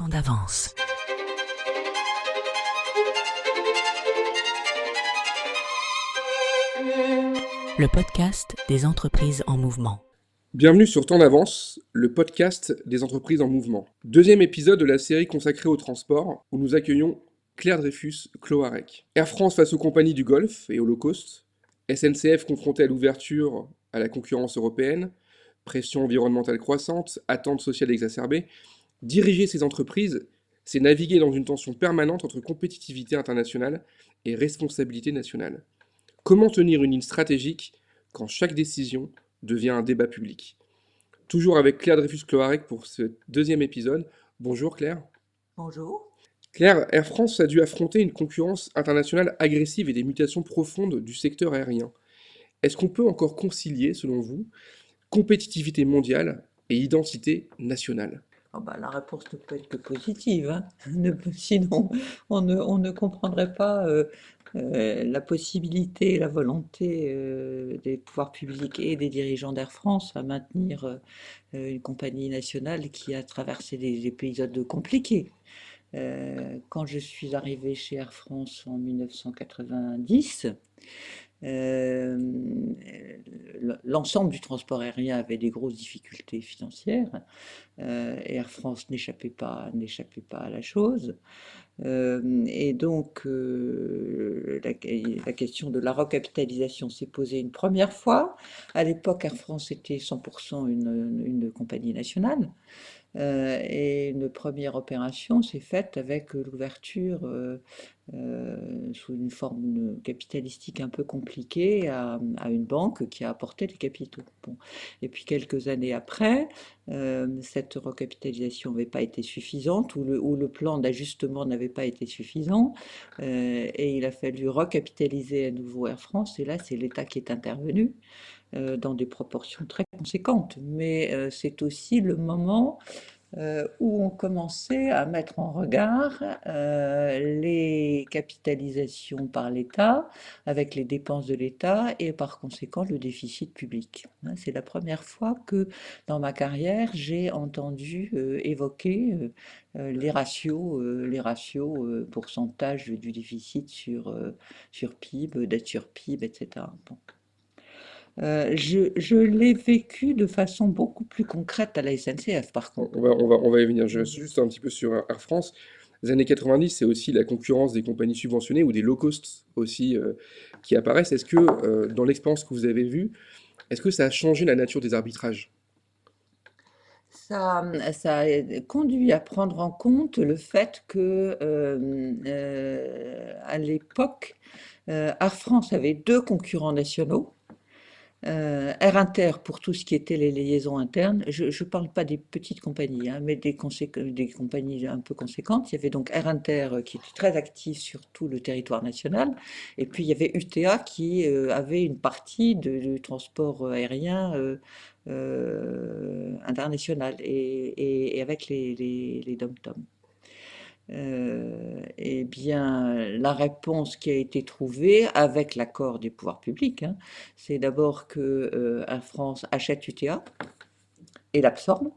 temps d'avance. Le podcast des entreprises en mouvement. Bienvenue sur Temps d'avance, le podcast des entreprises en mouvement. Deuxième épisode de la série consacrée au transport, où nous accueillons Claire Dreyfus-Cloarec. Air France face aux compagnies du Golfe et au low cost, SNCF confrontée à l'ouverture à la concurrence européenne, pression environnementale croissante, attentes sociales exacerbées. Diriger ces entreprises, c'est naviguer dans une tension permanente entre compétitivité internationale et responsabilité nationale. Comment tenir une ligne stratégique quand chaque décision devient un débat public? Toujours avec Claire Dreyfus-Cloarec pour ce deuxième épisode. Bonjour Claire. Bonjour. Claire, Air France a dû affronter une concurrence internationale agressive et des mutations profondes du secteur aérien. Est-ce qu'on peut encore concilier, selon vous, compétitivité mondiale et identité nationale? La réponse ne peut être que positive, hein. Sinon, on ne comprendrait pas la possibilité et la volonté des pouvoirs publics et des dirigeants d'Air France à maintenir une compagnie nationale qui a traversé des épisodes compliqués. Quand je suis arrivée chez Air France en 1990, l'ensemble du transport aérien avait des grosses difficultés financières. Air France n'échappait pas à la chose. Et donc, la question de la recapitalisation s'est posée une première fois. À l'époque, Air France était 100% une compagnie nationale. Et une première opération s'est faite avec l'ouverture sous une forme capitalistique un peu compliquée à une banque qui a apporté des capitaux. Bon. Et puis quelques années après, cette recapitalisation n'avait pas été suffisante ou le plan d'ajustement n'avait pas été suffisant et il a fallu recapitaliser à nouveau Air France et là c'est l'État qui est intervenu dans des proportions très conséquentes. Mais c'est aussi le moment où on commençait à mettre en regard les capitalisations par l'État avec les dépenses de l'État et par conséquent le déficit public. C'est la première fois que dans ma carrière j'ai entendu évoquer les ratios pourcentage du déficit sur PIB, dette sur PIB, etc. Bon. Je l'ai vécu de façon beaucoup plus concrète à la SNCF, par contre. On va y venir. Je reste juste un petit peu sur Air France. Les années 90, c'est aussi la concurrence des compagnies subventionnées ou des low cost aussi qui apparaissent. Est-ce que, dans l'expérience que vous avez vue, est-ce que ça a changé la nature des arbitrages? Ça a conduit à prendre en compte le fait que, à l'époque, Air France avait deux concurrents nationaux. Air Inter pour tout ce qui était les liaisons internes. Je ne parle pas des petites compagnies, hein, mais des compagnies un peu conséquentes. Il y avait donc Air Inter qui était très actif sur tout le territoire national. Et puis il y avait UTA qui avait une partie du transport aérien international et avec les dom-toms. Eh bien, la réponse qui a été trouvée avec l'accord des pouvoirs publics, hein, c'est d'abord que Air France achète UTA et l'absorbe.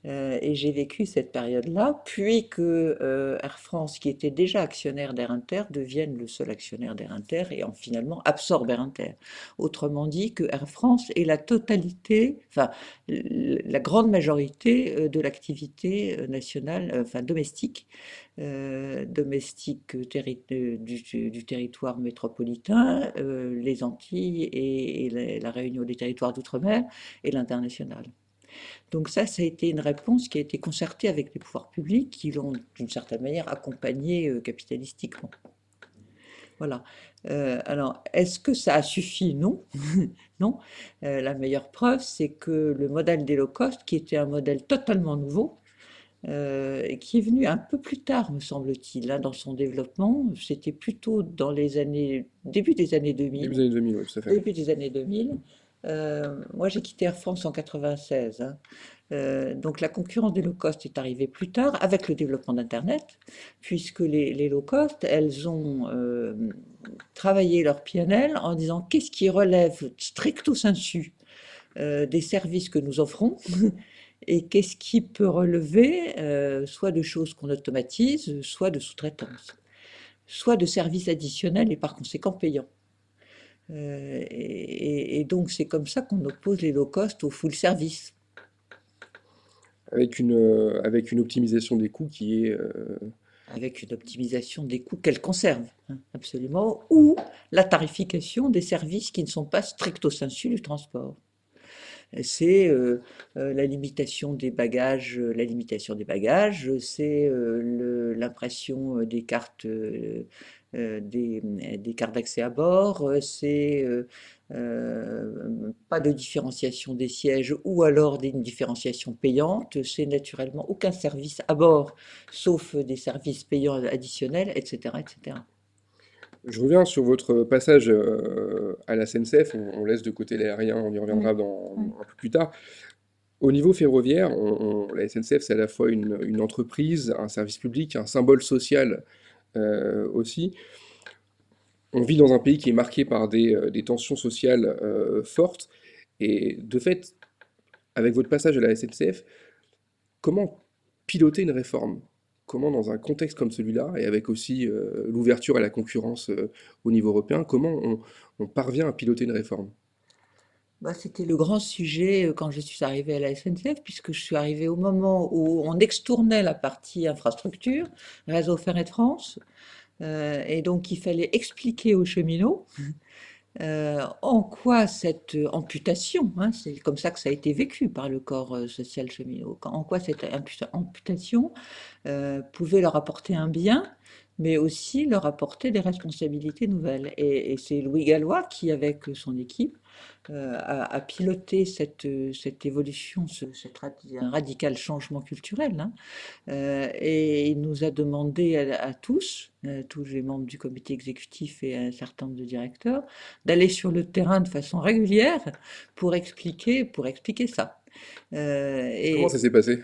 Et j'ai vécu cette période-là, puis que Air France, qui était déjà actionnaire d'Air Inter, devienne le seul actionnaire d'Air Inter et finalement absorbe Air Inter. Autrement dit, que Air France est la totalité, enfin la grande majorité de l'activité nationale, domestique, du territoire métropolitain, les Antilles et la Réunion des territoires d'outre-mer et l'international. Donc ça a été une réponse qui a été concertée avec les pouvoirs publics qui l'ont d'une certaine manière accompagnée capitalistiquement. Voilà. Alors, est-ce que ça a suffi? Non. Non. La meilleure preuve, c'est que le modèle des low cost, qui était un modèle totalement nouveau, qui est venu un peu plus tard, me semble-t-il, hein, dans son développement, c'était plutôt dans début des années 2000. Début des années 2000, oui, tout à fait. Début des années 2000. Moi, j'ai quitté Air France en 96. Hein. Donc la concurrence des low cost est arrivée plus tard avec le développement d'Internet, puisque les low cost, elles ont travaillé leur PNL en disant qu'est-ce qui relève stricto sensu des services que nous offrons et qu'est-ce qui peut relever soit de choses qu'on automatise, soit de sous-traitance, soit de services additionnels et par conséquent payants. Et donc c'est comme ça qu'on oppose les low cost au full service. avec une optimisation des coûts qui est... Avec une optimisation des coûts qu'elle conserve, hein, absolument, ou la tarification des services qui ne sont pas stricto sensu du transport. C'est la limitation des bagages, c'est l'impression des cartes, des cartes d'accès à bord, c'est pas de différenciation des sièges ou alors une différenciation payante, c'est naturellement aucun service à bord, sauf des services payants additionnels, etc., etc. Je reviens sur votre passage à la SNCF, on laisse de côté l'aérien, on y Oui, reviendra oui. un peu plus tard. Au niveau ferroviaire, la SNCF, c'est à la fois une entreprise, un service public, un symbole social aussi. On vit dans un pays qui est marqué par des tensions sociales fortes, et de fait, avec votre passage à la SNCF, comment piloter une réforme? Comment, dans un contexte comme celui-là, et avec aussi l'ouverture à la concurrence au niveau européen, comment on parvient à piloter une réforme? Bah, c'était le grand sujet quand je suis arrivée à la SNCF, puisque je suis arrivée au moment où on extournait la partie infrastructure, réseau ferré de France, et donc il fallait expliquer aux cheminots en quoi cette amputation, hein, c'est comme ça que ça a été vécu par le corps social cheminot, en quoi cette amputation pouvait leur apporter un bien, mais aussi leur apporter des responsabilités nouvelles. Et c'est Louis Gallois qui, avec son équipe, a piloté cette évolution, un radical changement culturel, hein. Et il nous a demandé à tous, tous les membres du comité exécutif et un certain nombre de directeurs, d'aller sur le terrain de façon régulière pour expliquer ça. Comment ça Et s'est passé?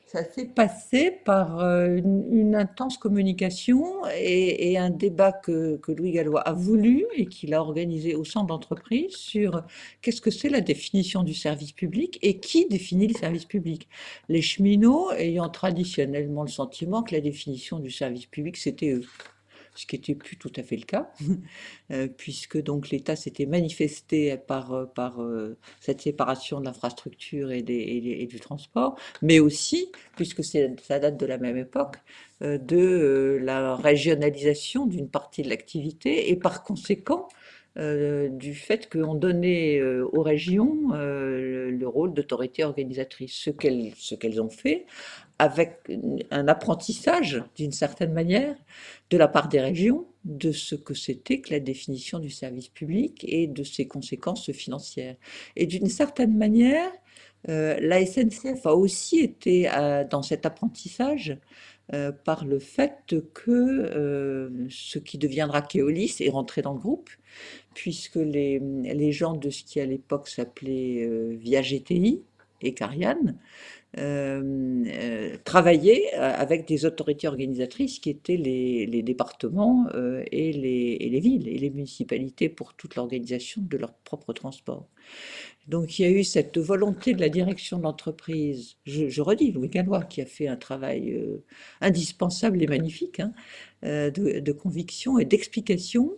ça s'est passé par une intense communication et un débat que Louis Gallois a voulu et qu'il a organisé au sein d'entreprise sur qu'est-ce que c'est la définition du service public et qui définit le service public. Les cheminots ayant traditionnellement le sentiment que la définition du service public, c'était eux, ce qui n'était plus tout à fait le cas, puisque donc l'État s'était manifesté par cette séparation de l'infrastructure et du transport, mais aussi, puisque ça date de la même époque, de la régionalisation d'une partie de l'activité et par conséquent du fait qu'on donnait aux régions le rôle d'autorité organisatrice, ce qu'elles ont fait avec un apprentissage, d'une certaine manière, de la part des régions, de ce que c'était que la définition du service public et de ses conséquences financières. Et d'une certaine manière, la SNCF a aussi été dans cet apprentissage par le fait que ce qui deviendra Keolis est rentré dans le groupe, puisque les gens de ce qui à l'époque s'appelait Via GTI et Cariane travailler avec des autorités organisatrices qui étaient les départements et les villes et les municipalités pour toute l'organisation de leur propre transport. Donc il y a eu cette volonté de la direction de l'entreprise, je redis, Louis Gallois, qui a fait un travail indispensable et magnifique, hein, de conviction et d'explication.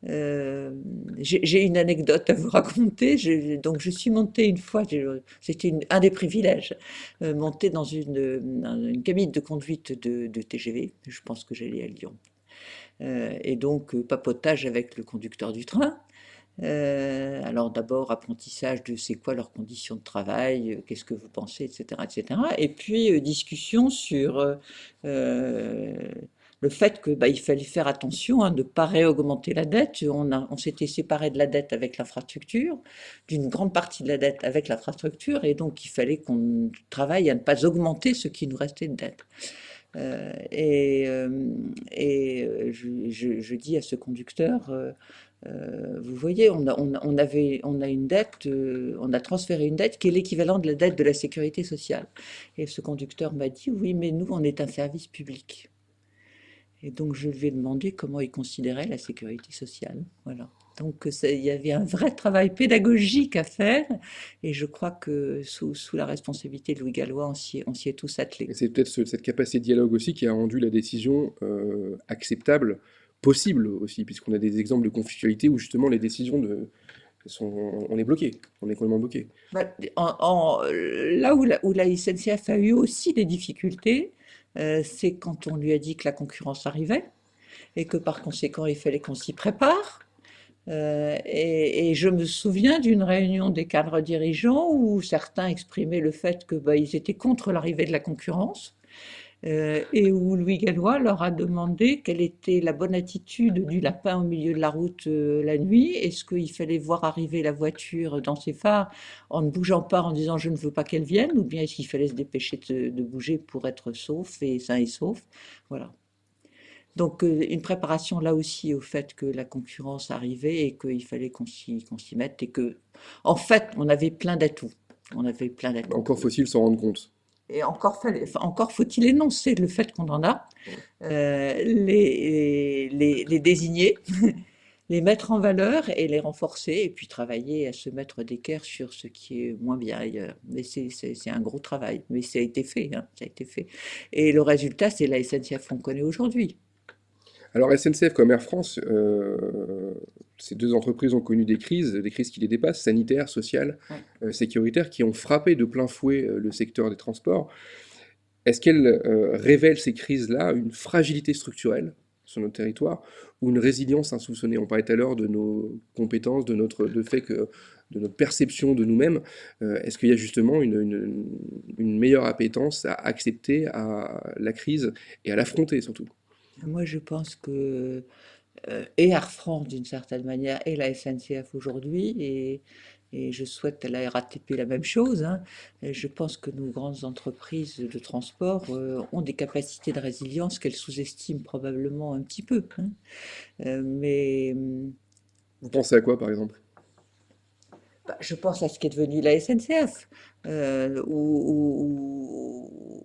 J'ai une anecdote à vous raconter. Donc, je suis montée une fois, c'était un des privilèges, montée dans une cabine de conduite de TGV. Je pense que j'allais à Lyon. Et donc, papotage avec le conducteur du train. Alors d'abord apprentissage de c'est quoi leurs conditions de travail, qu'est-ce que vous pensez, etc., etc. Et puis discussion sur euh, le fait que bah, il fallait faire attention à ne pas réaugmenter la dette. On s'était séparé de la dette avec l'infrastructure, d'une grande partie de la dette avec l'infrastructure, et donc il fallait qu'on travaille à ne pas augmenter ce qui nous restait de dette. Euh, et je dis à ce conducteur, vous voyez, on a une dette, on a transféré une dette qui est l'équivalent de la dette de la sécurité sociale. Et ce conducteur m'a dit, oui, mais nous, on est un service public. Et donc, je lui ai demandé comment il considérait la sécurité sociale. Voilà. Donc il y avait un vrai travail pédagogique à faire, et je crois que sous la responsabilité de Louis Gallois, on s'y est tous attelés. Et c'est peut-être cette capacité de dialogue aussi qui a rendu la décision acceptable, possible aussi, puisqu'on a des exemples de conflictualité où justement les décisions on est bloqué, on est complètement bloqué. Bah, là où la SNCF a eu aussi des difficultés, c'est quand on lui a dit que la concurrence arrivait et que par conséquent il fallait qu'on s'y prépare. Et je me souviens d'une réunion des cadres dirigeants où certains exprimaient le fait que bah, ils étaient contre l'arrivée de la concurrence, et où Louis Gallois leur a demandé quelle était la bonne attitude du lapin au milieu de la route la nuit. Est-ce qu'il fallait voir arriver la voiture dans ses phares en ne bougeant pas, en disant je ne veux pas qu'elle vienne, ou bien est-ce qu'il fallait se dépêcher de bouger pour être sauf et sain et sauf. Voilà. Donc une préparation là aussi au fait que la concurrence arrivait et qu'il fallait qu'on s'y mette, et que en fait on avait plein d'atouts. On avait plein d'atouts. Encore faut-il s'en rendre compte. Et encore faut-il énoncer le fait qu'on en a, les désigner, les mettre en valeur et les renforcer, et puis travailler à se mettre d'équerre sur ce qui est moins bien ailleurs. Mais c'est un gros travail, mais ça a été fait, hein, ça a été fait. Et le résultat, c'est la SNCF qu'on connaît aujourd'hui. Alors SNCF comme Air France, ces deux entreprises ont connu des crises qui les dépassent, sanitaires, sociales, Ouais. sécuritaires, qui ont frappé de plein fouet le secteur des transports. Est-ce qu'elles révèlent ces crises-là une fragilité structurelle sur notre territoire ou une résilience insoupçonnée? On parlait tout à l'heure de nos compétences, de notre perception de nous-mêmes. Est-ce qu'il y a justement une meilleure appétence à accepter la crise et à l'affronter surtout? Moi, je pense que et Air France d'une certaine manière et la SNCF aujourd'hui, et je souhaite à la RATP la même chose, hein. Et je pense que nos grandes entreprises de transport ont des capacités de résilience qu'elles sous-estiment probablement un petit peu, hein. Mais Vous pensez à quoi par exemple? bah, je pense à ce qui est devenu la SNCF,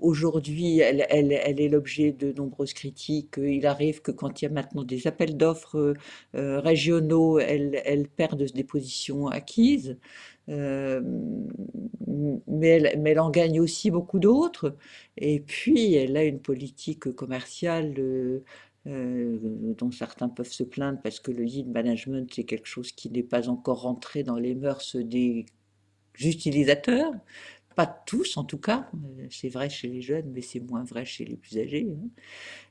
aujourd'hui elle est l'objet de nombreuses critiques. Il arrive que quand il y a maintenant des appels d'offres régionaux, elle perd des positions acquises. Euh, mais elle en gagne aussi beaucoup d'autres. Et puis, elle a une politique commerciale dont certains peuvent se plaindre parce que le lead management, c'est quelque chose qui n'est pas encore rentré dans les mœurs des utilisateurs. Pas tous, en tout cas. C'est vrai chez les jeunes, mais c'est moins vrai chez les plus âgés, hein.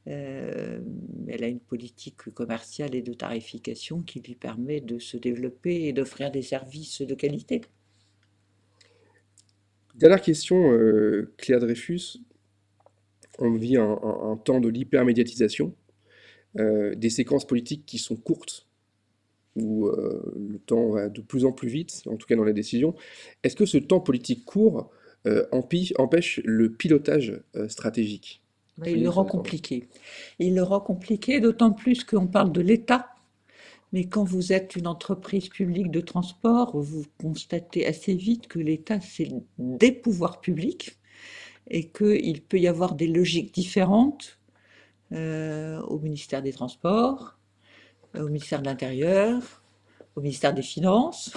Euh, Elle a une politique commerciale et de tarification qui lui permet de se développer et d'offrir des services de qualité. Dernière question, Claire Dreyfus. On vit un temps de l'hypermédiatisation, des séquences politiques qui sont courtes, où le temps va de plus en plus vite, en tout cas dans les décisions. Est-ce que ce temps politique court empêche le pilotage stratégique Mais il qui le est sur rend les temps? compliqué. Il le rend compliqué, d'autant plus qu'on parle de l'État. Mais quand vous êtes une entreprise publique de transport, vous constatez assez vite que l'État, c'est des pouvoirs publics, et qu'il peut y avoir des logiques différentes au ministère des Transports, au ministère de l'Intérieur, au ministère des Finances,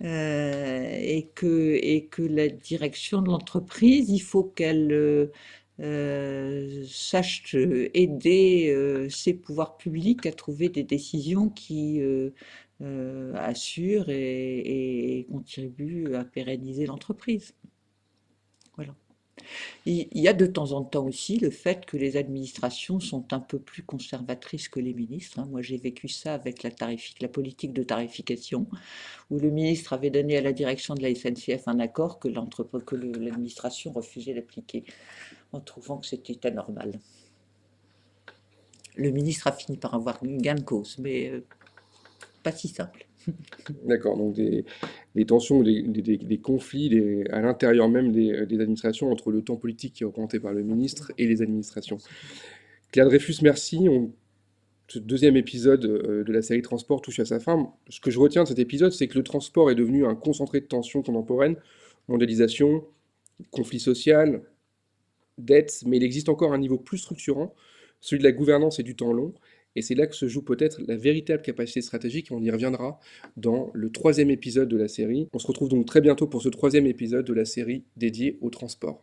et que la direction de l'entreprise, il faut qu'elle sache aider ses pouvoirs publics à trouver des décisions qui assurent et contribuent à pérenniser l'entreprise. Voilà. Il y a de temps en temps aussi le fait que les administrations sont un peu plus conservatrices que les ministres, hein. Moi, j'ai vécu ça avec la politique de tarification, où le ministre avait donné à la direction de la SNCF un accord que l'administration refusait d'appliquer, en trouvant que c'était anormal. Le ministre a fini par avoir une gain de cause, mais pas si simple. D'accord, donc des tensions, des conflits à l'intérieur même des administrations entre le temps politique qui est représenté par le ministre et les administrations. Claire Dreyfus, merci. Ce deuxième épisode de la série Transport touche à sa fin. Ce que je retiens de cet épisode, c'est que le transport est devenu un concentré de tensions contemporaines, mondialisation, conflit social, dette, mais il existe encore un niveau plus structurant, celui de la gouvernance et du temps long. Et c'est là que se joue peut-être la véritable capacité stratégique, et on y reviendra dans le 3e épisode de la série. On se retrouve donc très bientôt pour ce 3e épisode de la série dédiée au transport.